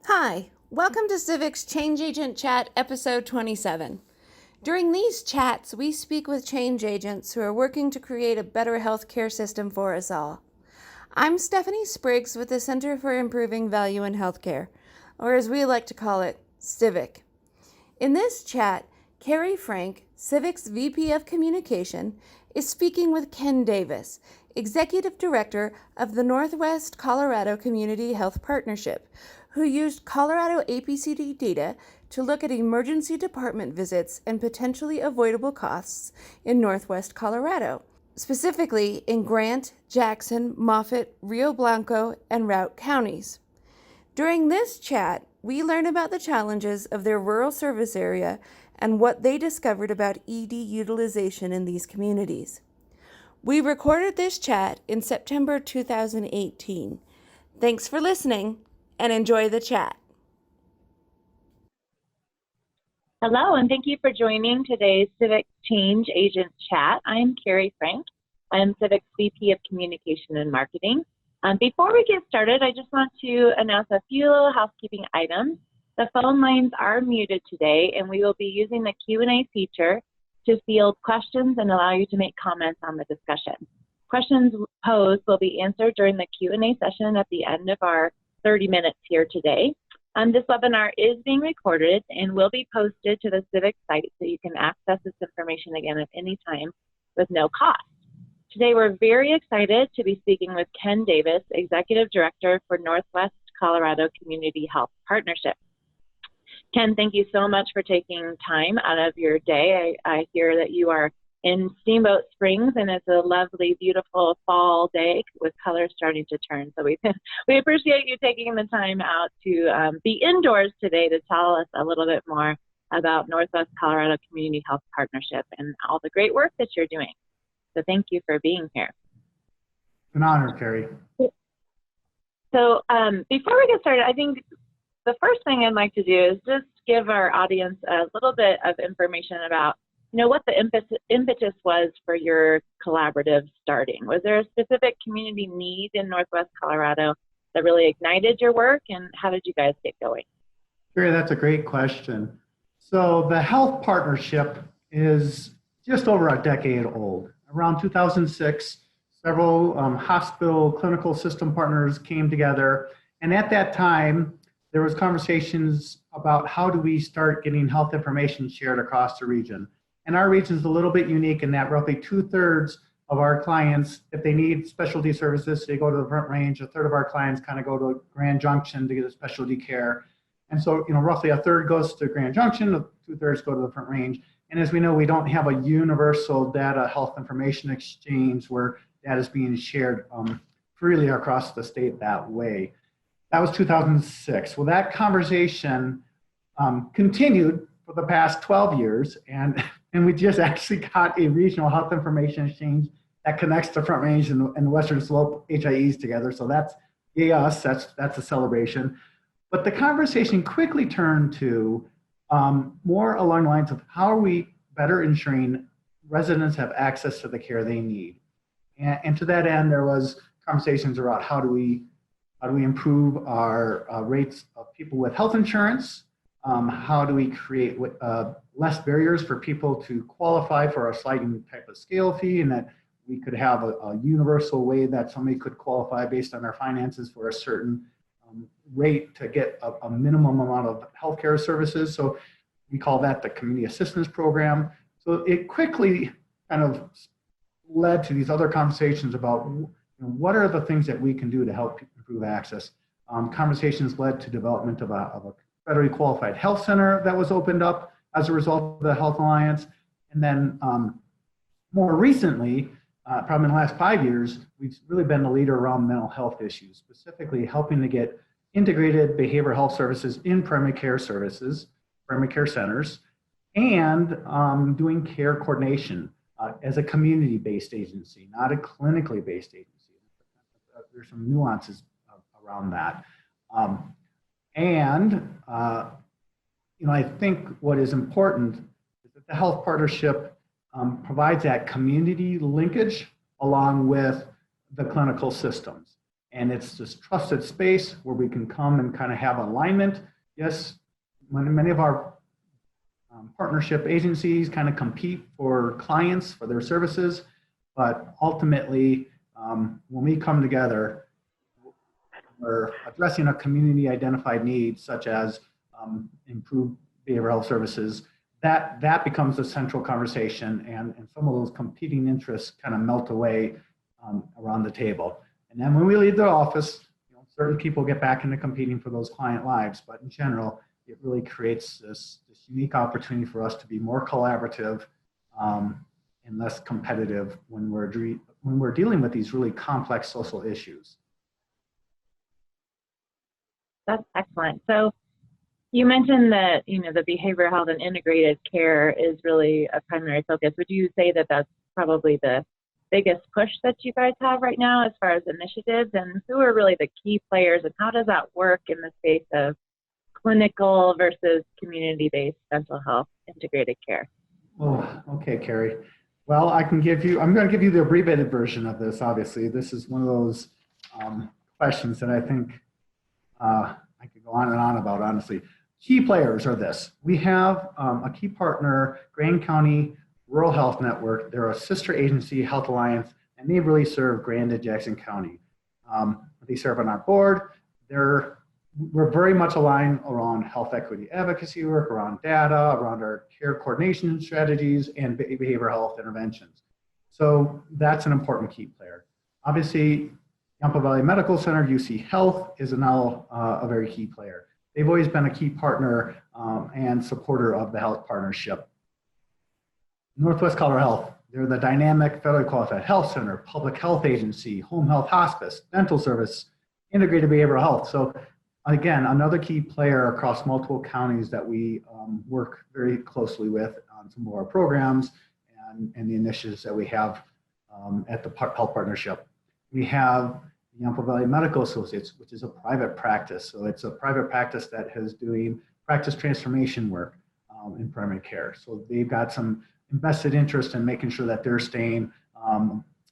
Hi, welcome to CIVHC's Change Agent Chat, episode 27. During these chats, we speak with change agents who are working to create a better healthcare system for us all. I'm Stephanie Spriggs with the Center for Improving Value in Healthcare, or as we like to call it, CIVHC. In this chat, Cari Frank, CIVHC's VP of Communication, is speaking with Ken Davis, Executive Director of the Northwest Colorado Community Health Partnership, who used Colorado APCD data to look at emergency department visits and potentially avoidable costs in Northwest Colorado, specifically in Grant, Jackson, Moffat, Rio Blanco, and Routt Counties. During this chat, we learn about the challenges of their rural service area and what they discovered about ED utilization in these communities. We recorded this chat in September 2018. Thanks for listening and enjoy the chat. Hello, and thank you for joining today's CIVHC Change Agent Chat. I'm Cari Frank. I'm CIVHC's VP of Communication and Marketing. Before we get started, I just want to announce a few little housekeeping items. The phone lines are muted today, and we will be using the Q&A feature to field questions and allow you to make comments on the discussion. Questions posed will be answered during the Q&A session at the end of our 30 minutes here today. This webinar is being recorded and will be posted to the CIVHC site so you can access this information again at any time with no cost. Today we're very excited to be speaking with Ken Davis, Executive Director for Northwest Colorado Community Health Partnership. Ken, thank you so much for taking time out of your day. I hear that you are in Steamboat Springs, and it's a lovely, beautiful fall day with colors starting to turn. So we appreciate you taking the time out to be indoors today to tell us a little bit more about Northwest Colorado Community Health Partnership and all the great work that you're doing. So thank you for being here. An honor, Cari. So before we get started, I think the first thing I'd like to do is just give our audience a little bit of information about what the impetus was for your collaborative starting. Was there a specific community need in Northwest Colorado that really ignited your work, and how did you guys get going? Cari, that's a great question. So the health partnership is just over a decade old. Around 2006, several hospital clinical system partners came together, and at that time, there was conversations about how do we start getting health information shared across the region. And our region is a little bit unique in that roughly 2/3 of our clients, if they need specialty services, they go to the Front Range. 1/3 of our clients kind of go to Grand Junction to get a specialty care. And so, roughly 1/3 goes to Grand Junction, 2/3 go to the Front Range. And as we know, we don't have a universal data health information exchange where data is being shared freely across the state that way. That was 2006. Well, that conversation continued for the past 12 years, and we just actually got a regional health information exchange that connects the Front Range and Western Slope HIEs together. So that's us. That's a celebration. But the conversation quickly turned to more along the lines of how are we better ensuring residents have access to the care they need. And to that end, there was conversations about how do we improve our rates of people with health insurance. How do we create less barriers for people to qualify for a sliding type of scale fee, and that we could have a universal way that somebody could qualify based on their finances for a certain rate to get a minimum amount of healthcare services. So we call that the Community Assistance Program. So it quickly kind of led to these other conversations about what are the things that we can do to help improve access. Conversations led to development of a federally qualified health center that was opened up as a result of the Health Alliance. And then more recently, probably in the last 5 years, we've really been the leader around mental health issues, specifically helping to get integrated behavioral health services in primary care services, primary care centers, and doing care coordination as a community-based agency, not a clinically based agency. There's some nuances around that. I think what is important is that the health partnership provides that community linkage along with the clinical systems. And it's this trusted space where we can come and kind of have alignment. Yes, many of our partnership agencies kind of compete for clients for their services, but ultimately, when we come together, we're addressing a community identified need, such as improved behavioral health services. That becomes a central conversation, and some of those competing interests kind of melt away around the table. And then when we leave the office, certain people get back into competing for those client lives, but in general, it really creates this unique opportunity for us to be more collaborative and less competitive when we're dealing with these really complex social issues. That's excellent. So you mentioned that, the behavioral health and integrated care is really a primary focus. Would you say that that's probably the biggest push that you guys have right now as far as initiatives, and who are really the key players, and how does that work in the space of clinical versus community-based mental health integrated care? Oh, okay, Cari. Well, I'm going to give you the abbreviated version of this. Obviously, this is one of those questions that I think I could go on and on about, honestly. Key players are this. We have a key partner, Grand County Rural Health Network. They're a sister agency, Health Alliance, and they really serve Grand and Jackson County. They serve on our board. We're very much aligned around health equity advocacy work, around data, around our care coordination strategies, and behavioral health interventions. So that's an important key player. Obviously, Yampa Valley Medical Center, UC Health, is now a very key player. They've always been a key partner and supporter of the health partnership. Northwest Colorado Health, they're the dynamic federally qualified health center, public health agency, home health hospice, dental service, integrated behavioral health. So again, another key player across multiple counties that we work very closely with on some of our programs and the initiatives that we have at the health partnership. We have the Yampa Valley Medical Associates, which is a private practice. So it's a private practice that is doing practice transformation work in primary care. So they've got some invested interest in making sure that they're staying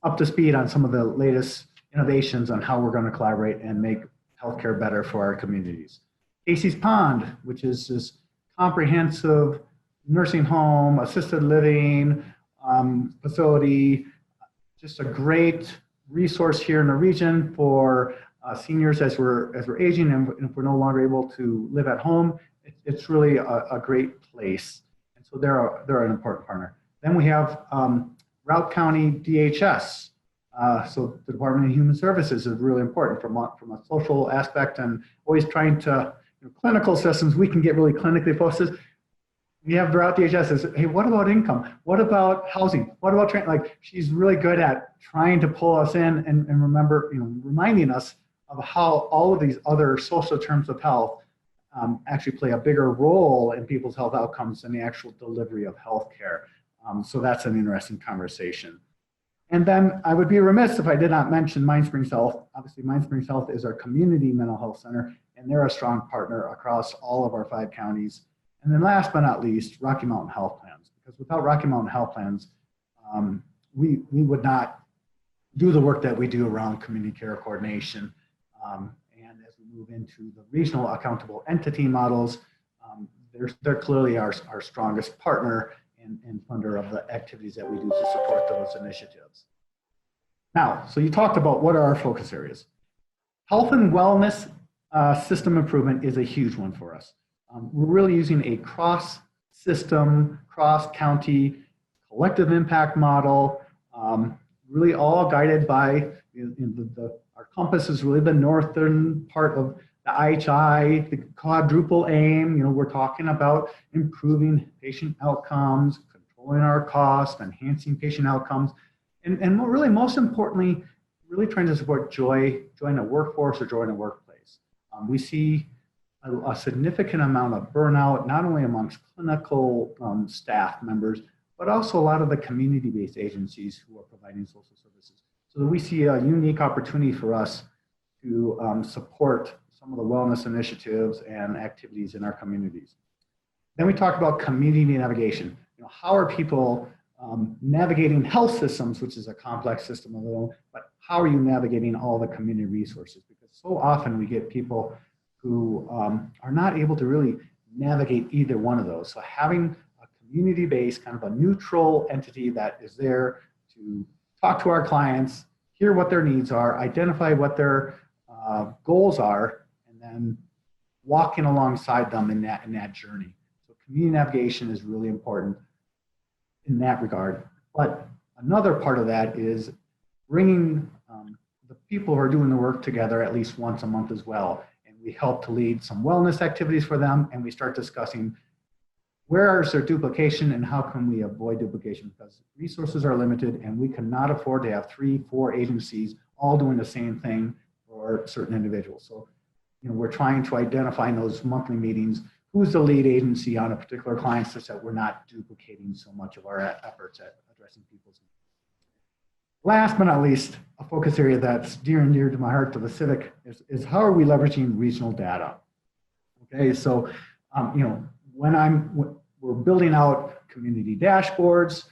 up to speed on some of the latest innovations on how we're going to collaborate and make healthcare better for our communities. Casey's Pond, which is this comprehensive nursing home, assisted living facility, just a great resource here in the region for seniors as we're aging and if we're no longer able to live at home. It's really a great place. And so they're an important partner. Then we have Routt County DHS. So the Department of Human Services is really important from a social aspect, and always trying to, clinical systems, we can get really clinically focused. We have Routt DHS says, hey, what about income? What about housing? What about like she's really good at trying to pull us in and remember, reminding us of how all of these other social terms of health actually play a bigger role in people's health outcomes than the actual delivery of healthcare. So that's an interesting conversation. And then I would be remiss if I did not mention Mind Springs Health. Obviously, Mind Springs Health is our community mental health center, and they're a strong partner across all of our 5 counties. And then last but not least, Rocky Mountain Health Plans, because without Rocky Mountain Health Plans, we would not do the work that we do around community care coordination. And as we move into the regional accountable entity models, they're clearly our strongest partner and funder of the activities that we do to support those initiatives. Now, so you talked about what are our focus areas. Health and wellness system improvement is a huge one for us. We're really using a cross-system, cross-county, collective impact model, really all guided by, our compass is really the northern part of the IHI, the quadruple aim. We're talking about improving patient outcomes, controlling our costs, enhancing patient outcomes, and really most importantly, really trying to support joy in the workforce or joy in the workplace. We see a significant amount of burnout, not only amongst clinical staff members, but also a lot of the community-based agencies who are providing social services. So we see a unique opportunity for us to support some of the wellness initiatives and activities in our communities. Then we talk about community navigation. How are people navigating health systems, which is a complex system of their own, but how are you navigating all the community resources? Because so often we get people who are not able to really navigate either one of those. So having a community-based, kind of a neutral entity that is there to talk to our clients, hear what their needs are, identify what their goals are, and then walking alongside them in that journey. So community navigation is really important in that regard. But another part of that is bringing the people who are doing the work together at least once a month as well. And we help to lead some wellness activities for them, and we start discussing where is there duplication and how can we avoid duplication, because resources are limited and we cannot afford to have 3-4 agencies all doing the same thing for certain individuals. So, you know, we're trying to identify in those monthly meetings who's the lead agency on a particular client such that we're not duplicating so much of our efforts at addressing people's needs. Last but not least, a focus area that's dear and dear to my heart to the Civic is how are we leveraging regional data? Okay, so, you know, when we're building out community dashboards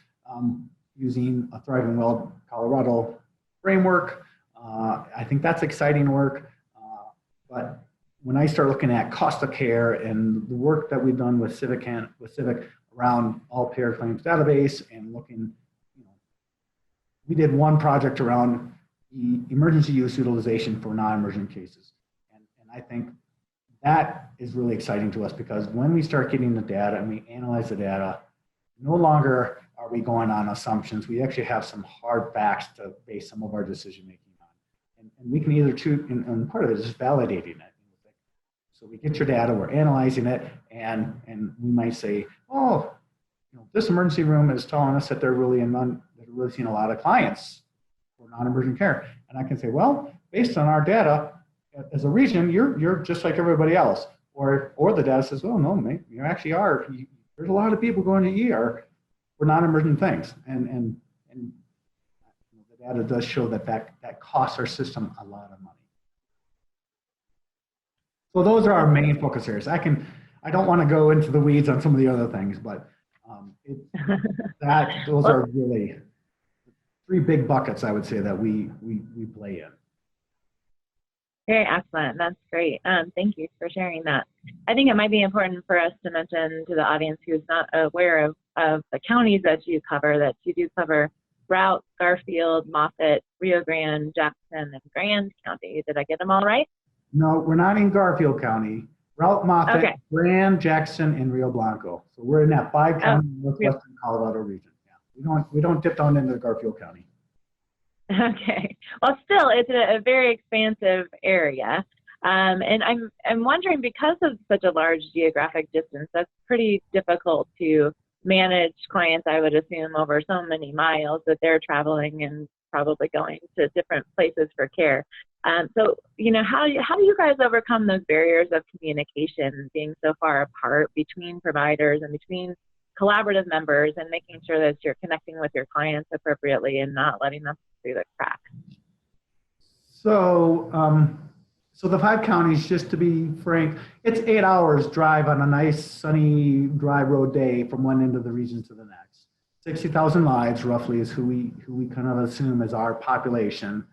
using a Thriving Well Colorado framework, I think that's exciting work. But when I start looking at cost of care and the work that we've done with Civic around all payer claims database and looking, you know, we did one project around emergency use utilization for non-emergent cases. And I think that is really exciting to us, because when we start getting the data and we analyze the data, no longer are we going on assumptions. We actually have some hard facts to base some of our decision making on. And we can either choose, and part of it is just validating it. So we get your data, we're analyzing it, and we might say, oh, you know, this emergency room is telling us that they're really seeing a lot of clients for non-emergent care. And I can say, well, based on our data, as a region, you're just like everybody else. Or the data says, oh no, mate, you actually are. There's a lot of people going to ER for non-emergent things, and the data does show that costs our system a lot of money. So those are our main focus areas. I don't want to go into the weeds on some of the other things, but those are really three big buckets, I would say, that we play in. Very excellent. That's great. Thank you for sharing that. I think it might be important for us to mention to the audience who's not aware of the counties that you cover, that you do cover Routt, Garfield, Moffat, Rio Grande, Jackson, and Grand County. Did I get them all right? No, we're not in Garfield County. Routt, Moffat, okay. Grand, Jackson, and Rio Blanco. So we're in that 5-county northwestern Colorado region. Yeah, we don't dip down into Garfield County. Okay. Well, still, it's a very expansive area. And I'm wondering, because of such a large geographic distance, that's pretty difficult to manage clients, I would assume, over so many miles that they're traveling and probably going to different places for care. So, you know, how do you guys overcome those barriers of communication being so far apart between providers and between collaborative members, and making sure that you're connecting with your clients appropriately and not letting them through the cracks? So, so the 5 counties, just to be frank, it's 8 hours drive on a nice sunny dry road day from one end of the region to the next. 60,000 lives roughly is who we kind of assume as our population.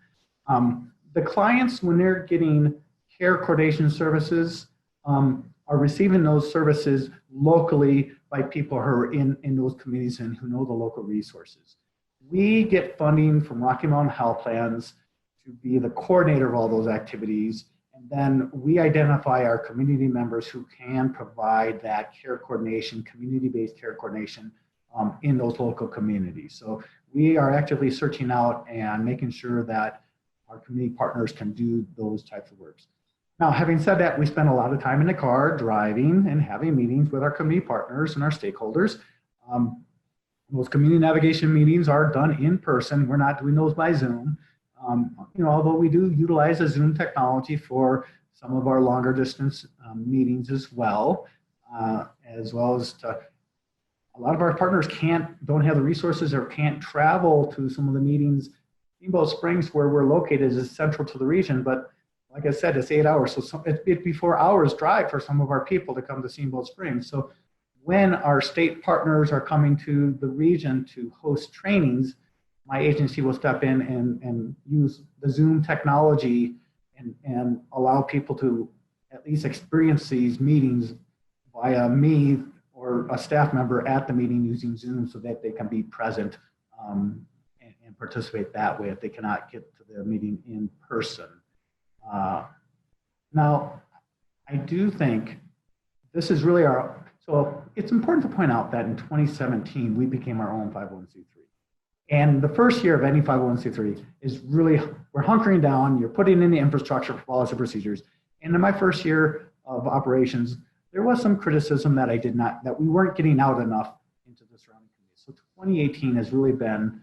The clients, when they're getting care coordination services, are receiving those services locally by people who are in those communities and who know the local resources. We get funding from Rocky Mountain Health Plans to be the coordinator of all those activities. And then we identify our community members who can provide that care coordination, community-based care coordination in those local communities. So we are actively searching out and making sure that our community partners can do those types of works. Now, having said that, we spend a lot of time in the car driving and having meetings with our community partners and our stakeholders. Those community navigation meetings are done in person. We're not doing those by Zoom. You know, although we do utilize a Zoom technology for some of our longer distance meetings as well as to, a lot of our partners don't have the resources or can't travel to some of the meetings. Steamboat Springs, where we're located, is central to the region, but like I said, it's 8 hours. So it'd be 4 hours drive for some of our people to come to Steamboat Springs. So when our state partners are coming to the region to host trainings, my agency will step in and use the Zoom technology and allow people to at least experience these meetings via me or a staff member at the meeting using Zoom so that they can be present and participate that way if they cannot get to the meeting in person. Now, I do think this is really so it's important to point out that in 2017, we became our own 501c3. And the first year of any 501c3 is really, we're hunkering down, you're putting in the infrastructure for policy procedures. And in my first year of operations, there was some criticism that that we weren't getting out enough into the surrounding communities. So 2018 has really been,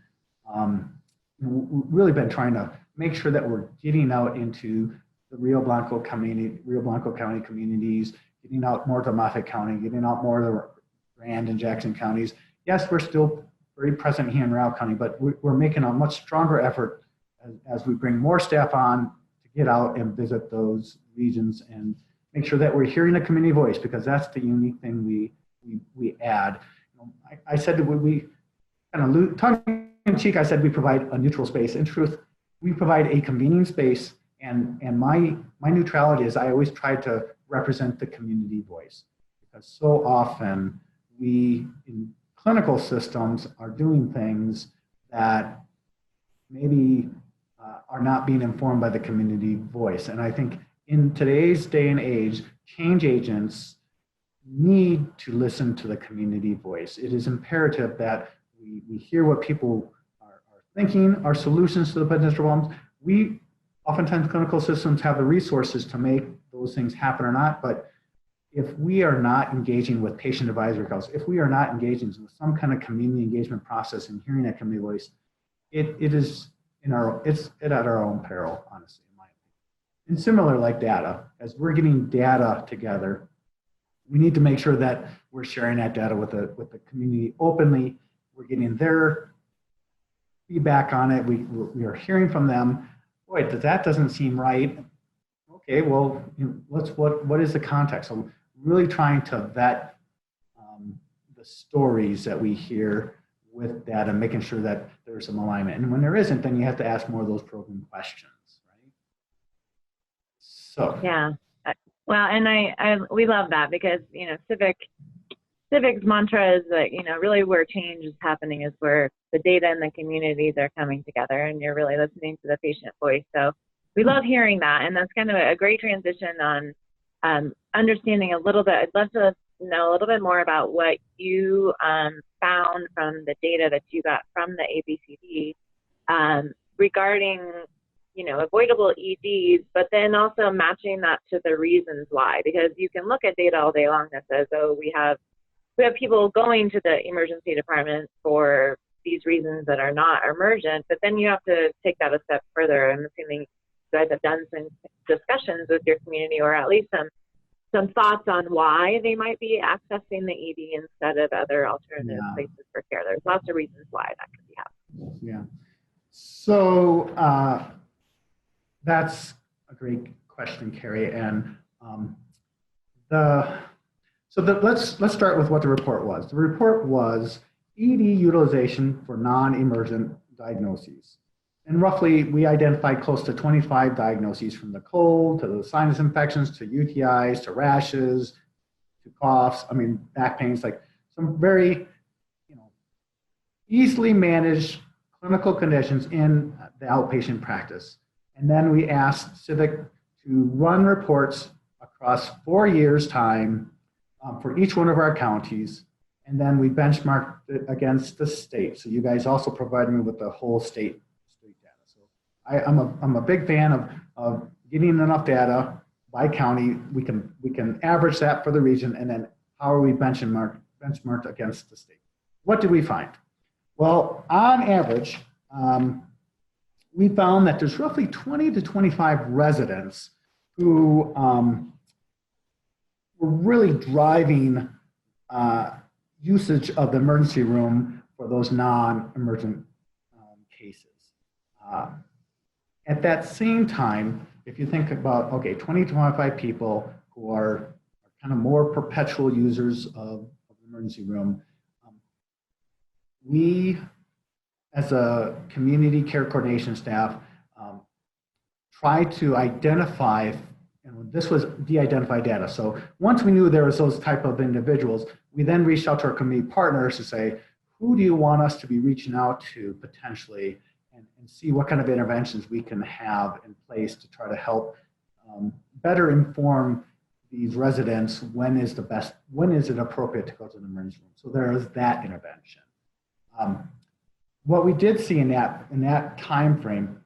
trying to make sure that we're getting out into the Rio Blanco County communities, getting out more to Moffat County, getting out more to Grand and Jackson counties. Yes, we're still very present here in Routt County, but we're making a much stronger effort as we bring more staff on to get out and visit those regions and make sure that we're hearing the community voice, because that's the unique thing we add. I said that we kind of tongue in cheek, I said we provide a neutral space. In truth, we provide a convening space, and my neutrality is I always try to represent the community voice, because so often we in clinical systems are doing things that maybe are not being informed by the community voice. And I think in today's day and age, change agents need to listen to the community voice. It is imperative that we hear what people are thinking, our solutions to the potential problems. Oftentimes clinical systems have the resources to make those things happen or not, but if we are not engaging with patient advisory calls, if we are not engaging with some kind of community engagement process and hearing that community voice, it's at our own peril, honestly, in my opinion. And similar like data, as we're getting data together, we need to make sure that we're sharing that data with the community openly. We're getting their feedback on it. We are hearing from them. Boy, that doesn't seem right. Okay, well, what is the context? So really trying to vet the stories that we hear with data, making sure that there's some alignment. And when there isn't, then you have to ask more of those probing questions, right? So yeah, well, and we love that, because Civic's mantra is that really where change is happening is where the data and the communities are coming together, and you're really listening to the patient voice. So we love hearing that, and that's kind of a great transition on understanding a little bit. I'd love to know a little bit more about what you found from the data that you got from the APCD regarding, avoidable EDs, but then also matching that to the reasons why, because you can look at data all day long that says, oh, we have people going to the emergency department for these reasons that are not emergent, but then you have to take that a step further. I'm assuming you guys have done some discussions with your community, or at least some thoughts on why they might be accessing the ED instead of other alternative places for care. There's lots of reasons why that could be happening. Yeah. So that's a great question, Cari. And let's start with what the report was. The report was ED utilization for non-emergent diagnoses. And roughly, we identified close to 25 diagnoses, from the cold to the sinus infections to UTIs to rashes to coughs. Back pains, like some very, easily managed clinical conditions in the outpatient practice. And then we asked Civic to run reports across 4 years' time for each one of our counties. And then we benchmarked it against the state. So you guys also provided me with the whole state data. So I'm a big fan of getting enough data by county. We can average that for the region, and then how are we benchmarked against the state? What did we find? Well, on average, we found that there's roughly 20 to 25 residents who were really driving usage of the emergency room for those non-emergent cases. At that same time, if you think about, 20 to 25 people who are kind of more perpetual users of the emergency room. We, as a community care coordination staff, try to identify, and this was de-identified data. So once we knew there was those type of individuals, we then reached out to our community partners to say, who do you want us to be reaching out to potentially, and see what kind of interventions we can have in place to try to help better inform these residents when is it appropriate to go to the emergency room. So there is that intervention. What we did see in that time frame,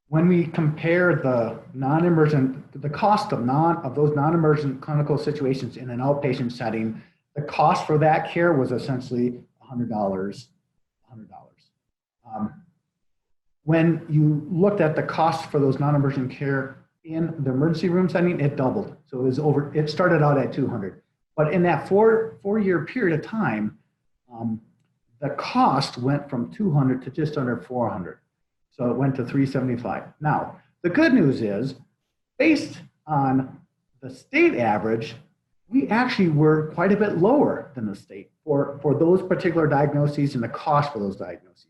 when we compare the the cost of those non-emergent clinical situations in an outpatient setting, the cost for that care was essentially $100. When you looked at the cost for those non-emergent care in the emergency room setting, it doubled. So it started out at $200. But in that four-year period of time, the cost went from $200 to just under $400. So it went to $375. Now, the good news is, based on the state average, we actually were quite a bit lower than the state for those particular diagnoses and the cost for those diagnoses.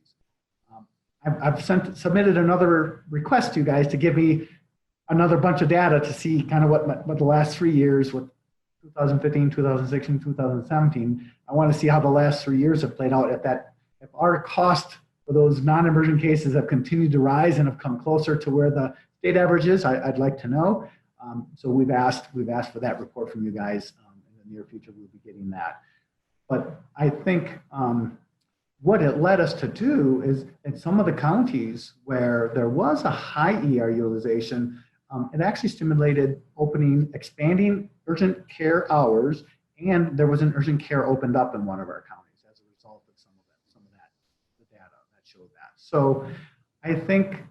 I've submitted another request to you guys to give me another bunch of data to see kind of what the last 3 years, what 2015, 2016, 2017, I want to see how the last 3 years have played out. If our cost for those non-emergent cases have continued to rise and have come closer to where the state average is, I'd like to know. So we've asked for that report from you guys. In the near future, we'll be getting that. But I think what it led us to do is in some of the counties where there was a high ER utilization, it actually stimulated expanding urgent care hours, and there was an urgent care opened up in one of our counties as a result of some of that, the data that showed that. So I think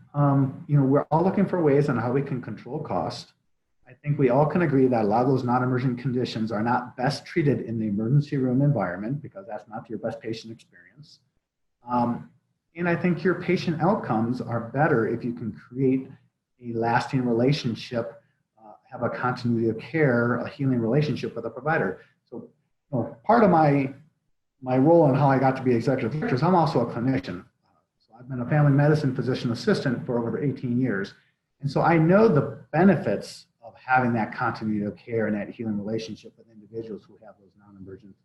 we're all looking for ways on how we can control cost. I think we all can agree that a lot of those non-emergent conditions are not best treated in the emergency room environment because that's not your best patient experience. And I think your patient outcomes are better if you can create a lasting relationship, have a continuity of care, a healing relationship with a provider. So part of my role and how I got to be executive director is I'm also a clinician. So I've been a family medicine physician assistant for over 18 years. And so I know the benefits of having that continuity of care and that healing relationship with individuals who have those non-emergent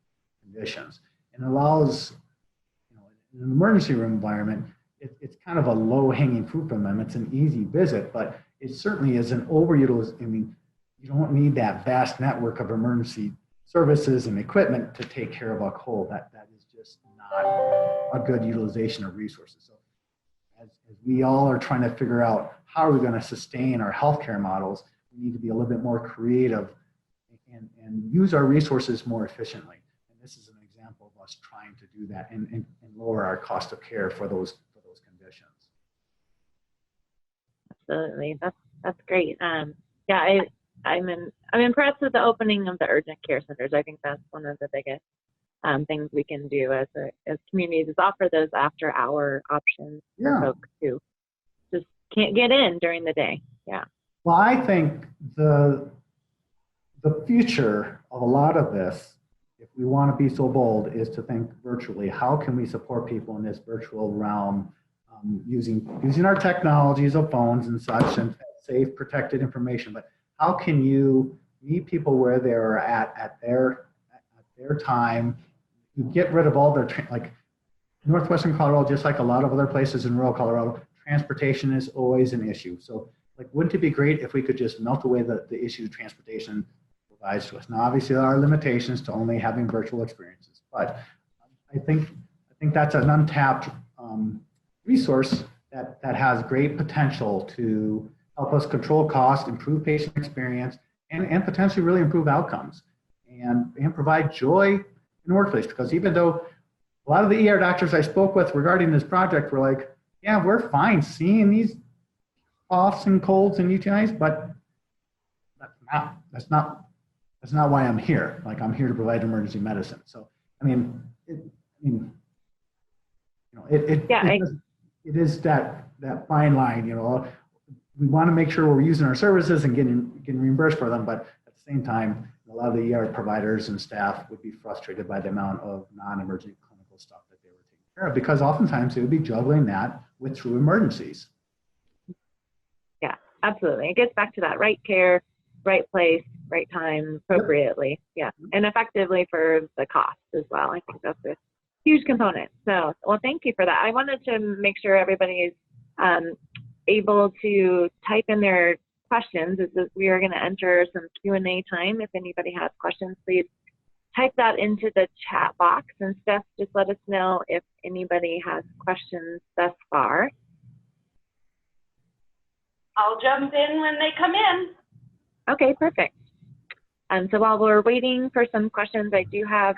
conditions. And allows, in an emergency room environment, it's kind of a low-hanging fruit from them. It's an easy visit, but it certainly is an overutilization. I mean, you don't need that vast network of emergency services and equipment to take care of a cold. That is just not a good utilization of resources. So as we all are trying to figure out how are we going to sustain our healthcare models, we need to be a little bit more creative and use our resources more efficiently. And this is an example of us trying to do that and lower our cost of care for those conditions. Absolutely, that's great. Yeah, I'm impressed with the opening of the urgent care centers. I think that's one of the biggest things we can do as communities is offer those after-hour options for folks who just can't get in during the day. Yeah. Well, I think the future of a lot of this, if we want to be so bold, is to think virtually. How can we support people in this virtual realm using our technologies of phones and such and safe, protected information? But how can you meet people where they're at their time? You get rid of all their like Northwestern Colorado, just like a lot of other places in rural Colorado, transportation is always an issue. So, like, wouldn't it be great if we could just melt away the issue transportation provides to us? Now, obviously, there are limitations to only having virtual experiences, but I think that's an untapped resource that has great potential to help us control cost, improve patient experience, and potentially really improve outcomes and provide joy in the workplace. Because even though a lot of the ER doctors I spoke with regarding this project were like, yeah, we're fine seeing these coughs and colds and UTIs, but that's not why I'm here. Like, I'm here to provide emergency medicine. So, I mean, it is that fine line. We want to make sure we're using our services and getting reimbursed for them, but at the same time, A lot of the ER providers and staff would be frustrated by the amount of non-emergent clinical stuff that they were taking care of, because oftentimes they would be juggling that with true emergencies. Yeah, absolutely. It gets back to that right care, right place, right time, appropriately. Yeah, and effectively for the cost as well. I think that's a huge component. So, well, thank you for that. I wanted to make sure everybody is able to type in their questions. We are going to enter some Q&A time. If anybody has questions, please type that into the chat box, and Steph, just let us know if anybody has questions thus far. I'll jump in when they come in. Okay, perfect. So while we're waiting for some questions, I do have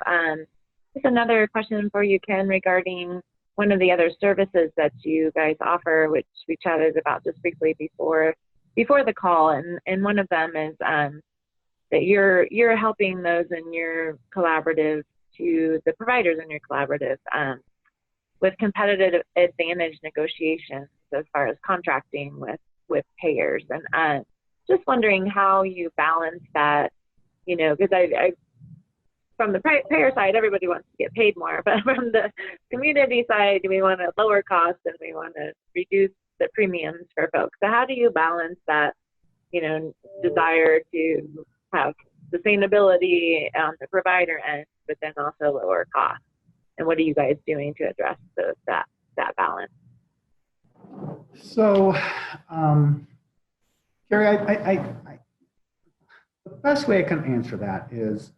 just another question for you, Ken, regarding one of the other services that you guys offer, which we chatted about just briefly before the call, and one of them is that you're helping those in your collaborative, to the providers in your collaborative, with competitive advantage negotiations as far as contracting with payers, and just wondering how you balance that, you know, because I from the payer side, everybody wants to get paid more, but from the community side, we want to lower costs and we want to reduce the premiums for folks. So how do you balance that, you know, desire to have sustainability on the provider end, but then also lower costs? And what are you guys doing to address that balance? So, Cari, the best way I can answer that is,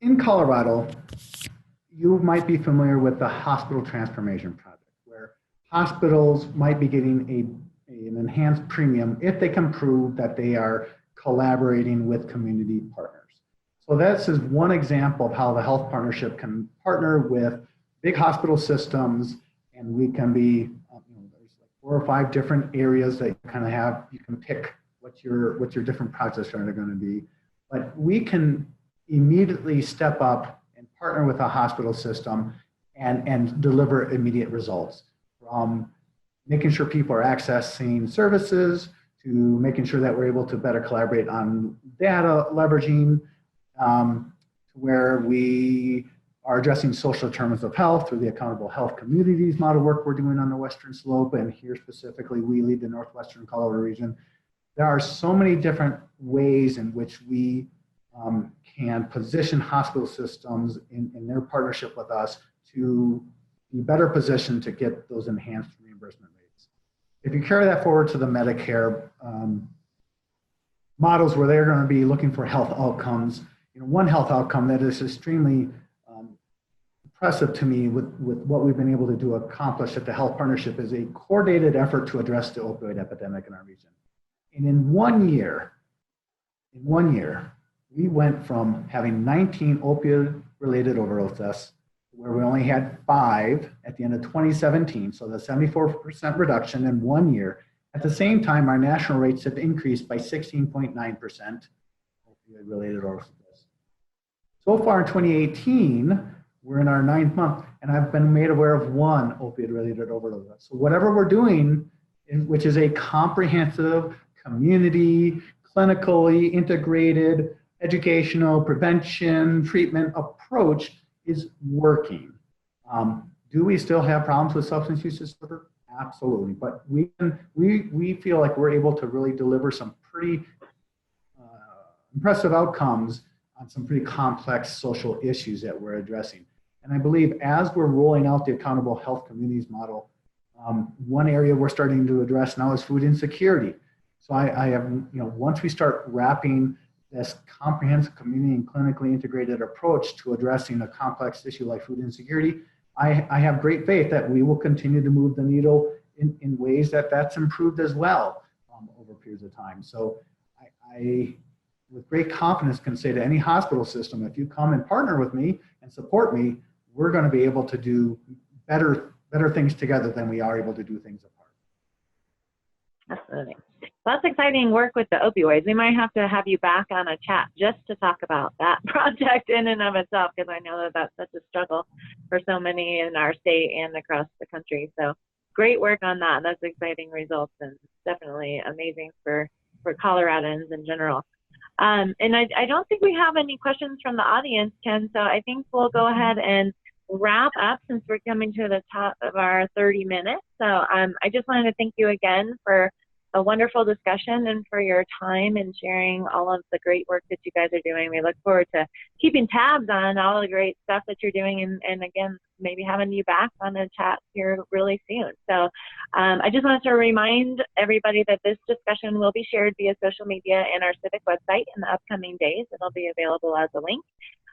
in Colorado, you might be familiar with the Hospital Transformation Project, where hospitals might be getting an enhanced premium if they can prove that they are collaborating with community partners. So this is one example of how the health partnership can partner with big hospital systems, and we can be, you know, there's like 4 or 5 different areas that you kind of have, you can pick what your different projects are going to be, but we can immediately step up and partner with a hospital system and deliver immediate results, from making sure people are accessing services to making sure that we're able to better collaborate on data leveraging, to where we are addressing social determinants of health through the accountable health communities model work we're doing on the Western Slope, and here specifically we lead the Northwestern Colorado region. There are so many different ways in which we can position hospital systems in their partnership with us to be better positioned to get those enhanced reimbursement rates. If you carry that forward to the Medicare models, where they're going to be looking for health outcomes, you know, one health outcome that is extremely impressive to me with what we've been able to accomplish at the health partnership is a coordinated effort to address the opioid epidemic in our region. And in one year, we went from having 19 opioid-related overdose deaths, where we only had 5 at the end of 2017, so the 74% reduction in 1 year. At the same time, our national rates have increased by 16.9% opioid-related overdose deaths. So far in 2018, we're in our 9th month, and I've been made aware of 1 opioid-related overdose death. So whatever we're doing, which is a comprehensive, community, clinically integrated, educational, prevention, treatment approach, is working. Do we still have problems with substance use disorder? Absolutely, but we feel like we're able to really deliver some pretty impressive outcomes on some pretty complex social issues that we're addressing. And I believe as we're rolling out the accountable health communities model, one area we're starting to address now is food insecurity. So I have, you know, once we start wrapping this comprehensive community and clinically integrated approach to addressing a complex issue like food insecurity, I have great faith that we will continue to move the needle in ways that's improved as well over periods of time. So I, with great confidence, can say to any hospital system, if you come and partner with me and support me, we're going to be able to do better things together than we are able to do things apart. Absolutely. Well, that's exciting work with the opioids. We might have to have you back on a chat just to talk about that project in and of itself, because I know that that's such a struggle for so many in our state and across the country. So great work on that. That's exciting results and definitely amazing for Coloradans in general. And I don't think we have any questions from the audience, Ken, so I think we'll go ahead and wrap up since we're coming to the top of our 30 minutes. So I just wanted to thank you again for a wonderful discussion and for your time and sharing all of the great work that you guys are doing. We look forward to keeping tabs on all the great stuff that you're doing, and again, maybe having you back on the chat here really soon. So I just wanted to remind everybody that this discussion will be shared via social media and our Civic website in the upcoming days. It'll be available as a link.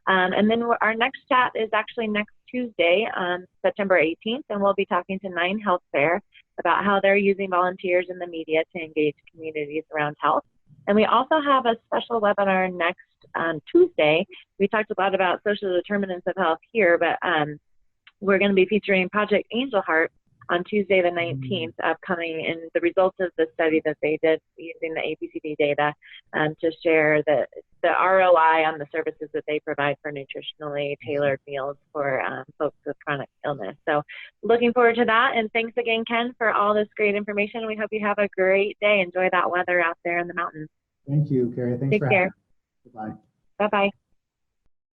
And then our next chat is actually next Tuesday, September 18th, and we'll be talking to 9 Health Fair about how they're using volunteers in the media to engage communities around health. And we also have a special webinar next Tuesday. We talked a lot about social determinants of health here, but we're going to be featuring Project Angel Heart on Tuesday the 19th, upcoming, and the results of the study that they did using the APCD data to share the ROI on the services that they provide for nutritionally tailored meals for folks with chronic illness. So looking forward to that, and thanks again, Ken, for all this great information. We hope you have a great day. Enjoy that weather out there in the mountains. Thank you, Cari. Thanks Take for care. having me. Bye. Bye-bye.